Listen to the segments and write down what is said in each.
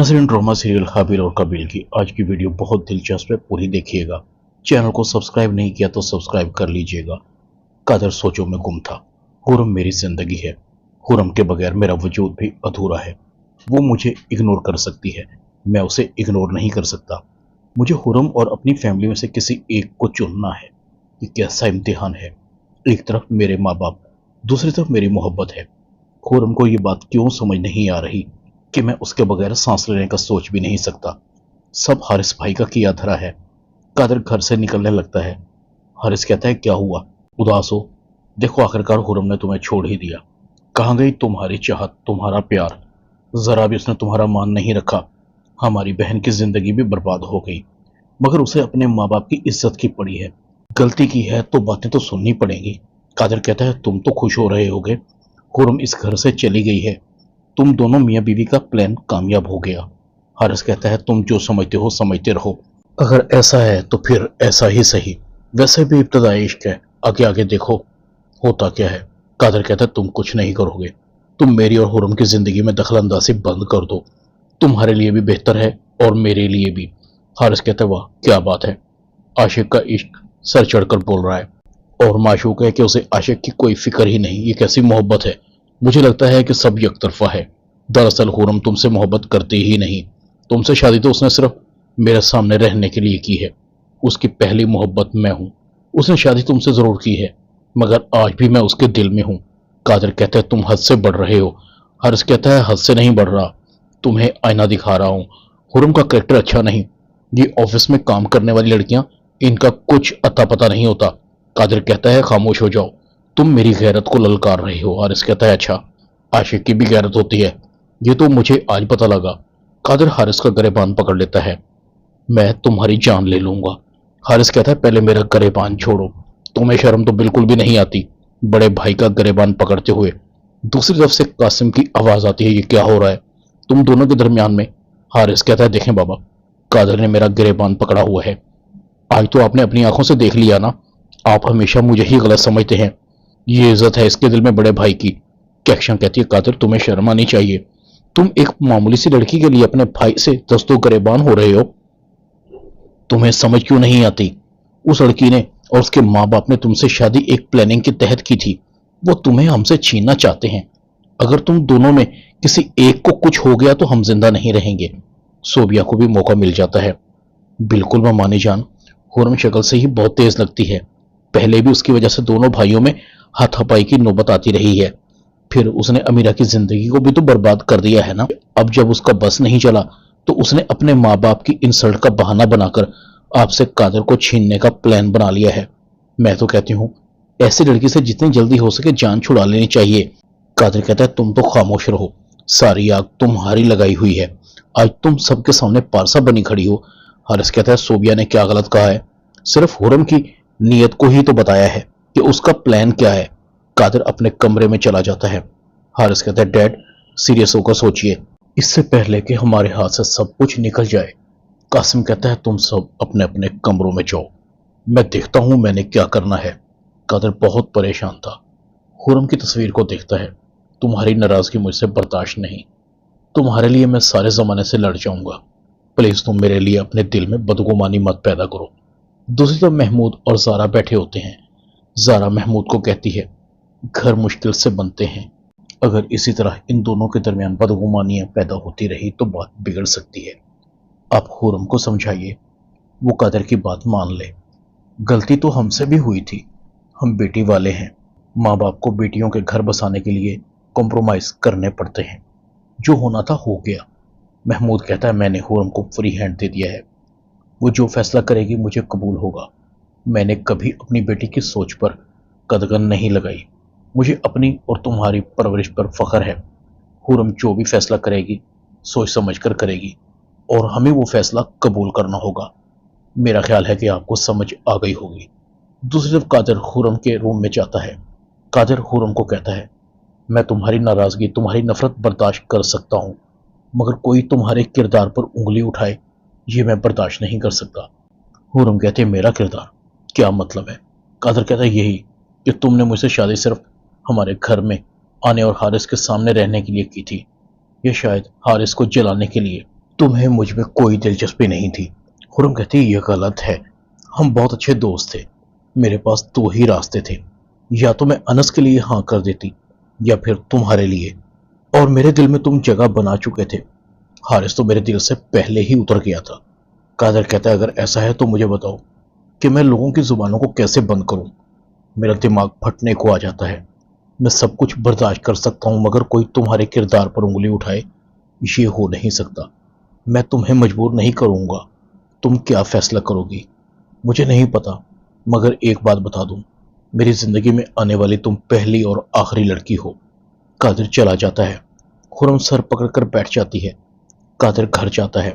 Nasreen drama serial हाबिल और कबील की आज की वीडियो बहुत दिलचस्प है, पूरी देखिएगा। चैनल को सब्सक्राइब नहीं किया तो सब्सक्राइब कर लीजिएगा। कादर सोचों में गुम था। हुरम मेरी जिंदगी है। हुरम के बगैर मेरा वजूद भी अधूरा है। वो मुझे इग्नोर कर सकती है, मैं उसे इग्नोर नहीं कर सकता। मुझे हुरम और अपनी फैमिली में से किसी एक को चुनना है। ये कैसा इम्तिहान है। एक तरफ मेरे माँ बाप, दूसरी तरफ मेरी मोहब्बत है। हुरम को ये बात क्यों समझ नहीं आ रही कि मैं उसके बगैर सांस लेने का सोच भी नहीं सकता। सब हारिस भाई का किया धरा है। कादर घर से निकलने लगता है। हारिस कहता है, क्या हुआ, उदास हो? देखो, आखिरकार हुरम ने तुम्हें छोड़ ही दिया। कहाँ गई तुम्हारी चाहत, तुम्हारा प्यार? जरा भी उसने तुम्हारा मान नहीं रखा। हमारी बहन की जिंदगी भी बर्बाद हो गई, मगर उसे अपने माँ बाप की इज्जत की पड़ी है। गलती की है तो बातें तो सुननी पड़ेंगी। कादर कहता है, तुम तो खुश हो रहे होगे, हुरम इस घर से चली गई है, तुम दोनों मियाँ बीवी का प्लान कामयाब हो गया। हारिस कहता है, तुम जो समझते हो समझते रहो, अगर ऐसा है तो फिर ऐसा ही सही। वैसे भी इब्तदा इश्क है, आगे आगे देखो होता क्या है। कादर कहता है, तुम कुछ नहीं करोगे, तुम मेरी और हुरम की जिंदगी में दखल अंदाजी बंद कर दो, तुम्हारे लिए भी बेहतर है और मेरे लिए भी। हारिस कहता है, वाह क्या बात है, आशिक का इश्क सर चढ़कर बोल रहा है और माशूक है कि उसे आशिक की कोई फिक्र ही नहीं। ये कैसी मोहब्बत है। मुझे लगता है कि सब यकतरफा है। दरअसल हुरम तुमसे मोहब्बत करती ही नहीं, तुमसे शादी तो उसने सिर्फ मेरे सामने रहने के लिए की है। उसकी पहली मोहब्बत मैं हूं। उसने शादी तुमसे जरूर की है, मगर आज भी मैं उसके दिल में हूं। कादर कहता है, तुम हद से बढ़ रहे हो। हर्ष कहता है, हद से नहीं बढ़ रहा, तुम्हें आईना दिखा रहा हूं। हुरम का कैरेक्टर अच्छा नहीं। ये ऑफिस में काम करने वाली लड़कियां, इनका कुछ अता पता नहीं होता। कादर कहता है, खामोश हो जाओ, तुम मेरी गैरत को ललकार रहे हो। हारिस कहता है, अच्छा, आशिक की भी गैरत होती है, ये तो मुझे आज पता लगा। कादर हारिस का गरेबान पकड़ लेता है। मैं तुम्हारी जान ले लूंगा। हारिस कहता है, पहले मेरा गरेबान छोड़ो, तुम्हें शर्म तो बिल्कुल भी नहीं आती। बड़े भाई का गरेबान पकड़ते हुए दूसरी तरफ से कासिम की आवाज आती है, ये क्या हो रहा है तुम दोनों के दरमियान में? हारिस कहता है, देखें बाबा, कादर ने मेरा गिरेबान पकड़ा हुआ है। आज तो आपने अपनी आंखों से देख लिया ना, आप हमेशा मुझे ही गलत समझते हैं। ये इज्जत है इसके दिल में बड़े भाई की। कैक्शन कहती है, कादर तुम्हें शर्म आनी चाहिए, तुम एक मामूली सी लड़की के लिए अपने भाई से दस्तों गरेबान हो रहे हो। तुम्हें समझ क्यों नहीं आती? उस लड़की ने और उसके माँ बाप ने तुमसे शादी एक प्लानिंग के तहत की थी। वो तुम्हें हमसे छीनना चाहते हैं। अगर तुम दोनों में किसी एक को कुछ हो गया तो हम जिंदा नहीं रहेंगे। सोबिया को भी मौका मिल जाता है। बिल्कुल मामानी जान, हुरम शक्ल से ही बहुत तेज लगती है। पहले भी उसकी वजह से दोनों भाइयों में हाथापाई की नौबत आती रही है। फिर उसने अमीरा की जिंदगी को भी तो बर्बाद कर दिया है ना। अब जब उसका बस नहीं चला तो उसने अपने माँ बाप की इंसल्ट का बहाना बनाकर आपसे कादर को छीनने का प्लान बना लिया है। मैं तो कहती हूँ ऐसी लड़की से जितनी जल्दी हो सके जान छुड़ा लेनी चाहिए। कादर कहता है, तुम तो खामोश रहो, सारी आग तुम्हारी लगाई हुई है, आज तुम सबके सामने पारसा बनी खड़ी हो। हारिस कहता है, सोबिया ने क्या गलत कहा है, सिर्फ हुरम की नीयत को ही तो बताया है कि उसका प्लान क्या है। कादर अपने कमरे में चला जाता है। हारिस कहता है, डैड सीरियस होकर सोचिए, इससे पहले कि हमारे हाथ से सब कुछ निकल जाए। कासिम कहता है, तुम सब अपने अपने कमरों में जाओ, मैं देखता हूं मैंने क्या करना है। कादर बहुत परेशान था। हुरम की तस्वीर को देखता है। तुम्हारी नाराजगी मुझसे बर्दाश्त नहीं, तुम्हारे लिए मैं सारे जमाने से लड़ जाऊंगा, प्लीज तुम मेरे लिए अपने दिल में बदगुमानी मत पैदा करो। दूसरी तरफ महमूद और जारा बैठे होते हैं। जारा महमूद को कहती है, घर मुश्किल से बनते हैं, अगर इसी तरह इन दोनों के दरमियान बदगुमानियां पैदा होती रही तो बात बिगड़ सकती है। आप हुरम को समझाइए, वो कादर की बात मान ले। गलती तो हमसे भी हुई थी, हम बेटी वाले हैं, माँ बाप को बेटियों के घर बसाने के लिए कॉम्प्रोमाइज करने पड़ते हैं। जो होना था हो गया। महमूद कहता है, मैंने हुरम को फ्री हैंड दे दिया है, वो जो फैसला करेगी मुझे कबूल होगा। मैंने कभी अपनी बेटी की सोच पर कदगन नहीं लगाई, मुझे अपनी और तुम्हारी परवरिश पर फख्र है। हुरम जो भी फैसला करेगी सोच समझ कर करेगी और हमें वो फैसला कबूल करना होगा। मेरा ख्याल है कि आपको समझ आ गई होगी। दूसरी तरफ कादर हुरम के रूम में जाता है। कादर हुरम को कहता है, मैं तुम्हारी नाराजगी, तुम्हारी नफरत बर्दाश्त कर सकता हूं, मगर कोई तुम्हारे किरदार पर उंगली उठाए ये मैं बर्दाश्त नहीं कर सकता। हुरम कहते, मेरा किरदार क्या मतलब है? कादर कहता है, यही कि तुमने मुझसे शादी सिर्फ हमारे घर में आने और हारिस के सामने रहने के लिए की थी, या शायद हारिस को जलाने के लिए। تمہیں مجھ میں کوئی دلچسپی نہیں تھی۔ خرم کہتی ہے یہ غلط ہے، ہم بہت اچھے دوست تھے، میرے پاس دو ہی راستے تھے، یا تو میں انس کے لیے ہاں کر دیتی یا پھر تمہارے لیے، اور میرے دل میں تم جگہ بنا چکے تھے۔ حارث تو میرے دل سے پہلے ہی اتر گیا تھا۔ قادر کہتا ہے اگر ایسا ہے تو مجھے بتاؤ کہ میں لوگوں کی زبانوں کو کیسے بند کروں۔ میرا دماغ پھٹنے کو آ جاتا ہے۔ میں سب کچھ برداشت کر سکتا ہوں مگر کوئی تمہارے کردار پر انگلی اٹھائے یہ ہو نہیں سکتا۔ میں تمہیں مجبور نہیں کروں گا، تم کیا فیصلہ کرو گی مجھے نہیں پتا، مگر ایک بات بتا دوں، میری زندگی میں آنے والی تم پہلی اور آخری لڑکی ہو۔ قادر چلا جاتا ہے۔ خرم سر پکڑ کر بیٹھ جاتی ہے۔ قادر گھر جاتا ہے۔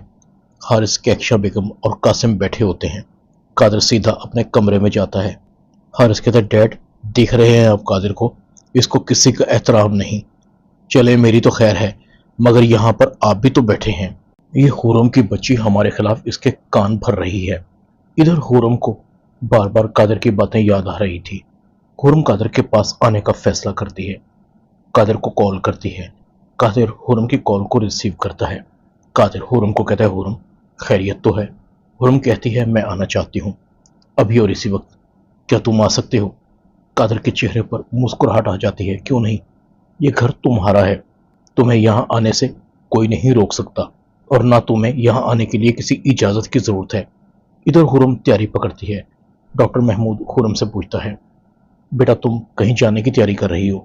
حارث، کیکشا بیگم اور قاسم بیٹھے ہوتے ہیں۔ قادر سیدھا اپنے کمرے میں جاتا ہے۔ حارث کہتا ہے ڈیڈ، دیکھ رہے ہیں آپ قادر کو، اس کو کسی کا احترام نہیں۔ چلے میری تو خیر ہے مگر یہاں پر آپ بھی تو بیٹھے ہیں، یہ خرم کی بچی ہمارے خلاف اس کے کان بھر رہی ہے۔ ادھر خرم کو بار بار قادر کی باتیں یاد آ رہی تھی۔ خرم قادر کے پاس آنے کا فیصلہ کرتی ہے، قادر کو کال کرتی ہے۔ قادر خرم کی کال کو ریسیو کرتا ہے۔ قادر خرم کو کہتا ہے خرم خیریت تو ہے؟ خرم کہتی ہے میں آنا چاہتی ہوں، ابھی اور اسی وقت، کیا تم آ سکتے ہو؟ قادر کے چہرے پر مسکراہٹ آ جاتی ہے، کیوں نہیں، یہ گھر تمہارا ہے، تمہیں یہاں آنے سے کوئی نہیں روک سکتا، اور نہ تمہیں یہاں آنے کے لیے کسی اجازت کی ضرورت ہے۔ ادھر خرم تیاری پکڑتی ہے۔ ڈاکٹر محمود خرم سے پوچھتا ہے بیٹا تم کہیں جانے کی تیاری کر رہی ہو؟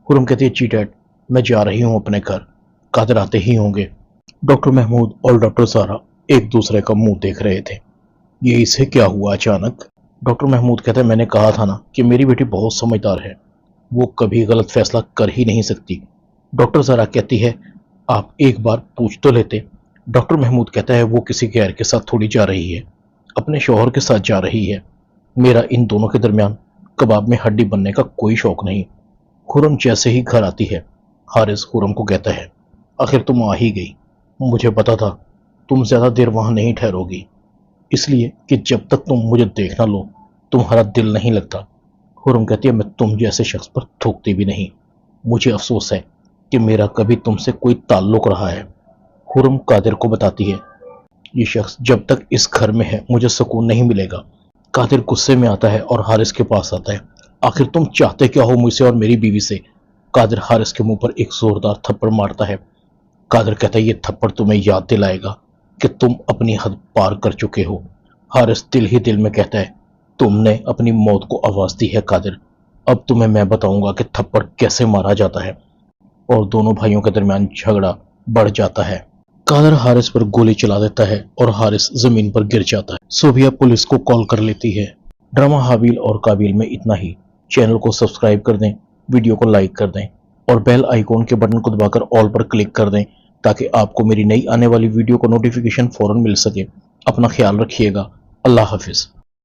خرم کہتی ہے جی ڈیڈ، میں جا رہی ہوں اپنے گھر، قادر آتے ہی ہوں گے۔ ڈاکٹر محمود اور ڈاکٹر سارا ایک دوسرے کا منہ دیکھ رہے تھے۔ یہ اسے کیا ہوا اچانک؟ ڈاکٹر محمود کہتا ہے میں نے کہا تھا نا کہ میری بیٹی بہت سمجھدار ہے، وہ کبھی غلط فیصلہ کر ہی نہیں سکتی۔ ڈاکٹر سارا کہتی ہے آپ ایک بار پوچھ تو لیتے۔ ڈاکٹر محمود کہتا ہے وہ کسی غیر کے ساتھ تھوڑی جا رہی ہے، اپنے شوہر کے ساتھ جا رہی ہے، میرا ان دونوں کے درمیان کباب میں ہڈی بننے کا کوئی شوق نہیں۔ خرم جیسے ہی گھر آتی ہے، حارث خرم کو کہتا ہے آخر تم آ ہی گئی، مجھے پتا تھا تم زیادہ دیر وہاں نہیں ٹھہرو گی، اس لیے کہ جب تک تم مجھے دیکھ نہ لو تمہارا دل نہیں لگتا۔ خرم کہتی ہے میں تم جیسے شخص پر تھوکتی بھی نہیں، مجھے افسوس ہے کہ میرا کبھی تم سے کوئی تعلق رہا ہے۔ خرم قادر کو بتاتی ہے یہ شخص جب تک اس گھر میں ہے مجھے سکون نہیں ملے گا۔ قادر غصے میں آتا ہے اور حارث کے پاس آتا ہے، آخر تم چاہتے کیا ہو مجھ سے اور میری بیوی سے؟ قادر حارث کے منہ پر ایک زوردار تھپڑ مارتا ہے۔ قادر کہتا ہے یہ تھپڑ تمہیں یاد دلائے گا کہ تم اپنی حد پار کر چکے ہو۔ حارث دل ہی دل میں کہتا ہے تم نے اپنی موت کو آواز دی ہے قادر، اب تمہیں میں بتاؤں گا کہ تھپڑ کیسے مارا جاتا ہے۔ اور دونوں بھائیوں کے درمیان جھگڑا بڑھ جاتا ہے۔ قادر حارث پر گولی چلا دیتا ہے اور حارث زمین پر گر جاتا ہے۔ صوبیہ پولیس کو کال کر لیتی ہے۔ ڈرامہ حابیل اور قابیل میں اتنا ہی۔ چینل کو سبسکرائب کر دیں، ویڈیو کو لائک کر دیں اور بیل آئیکن کے بٹن کو دبا کر آل پر کلک کر دیں تاکہ آپ کو میری نئی آنے والی ویڈیو کو نوٹیفیکیشن فوراً مل سکے۔ اپنا خیال رکھیے گا۔ اللہ حافظ۔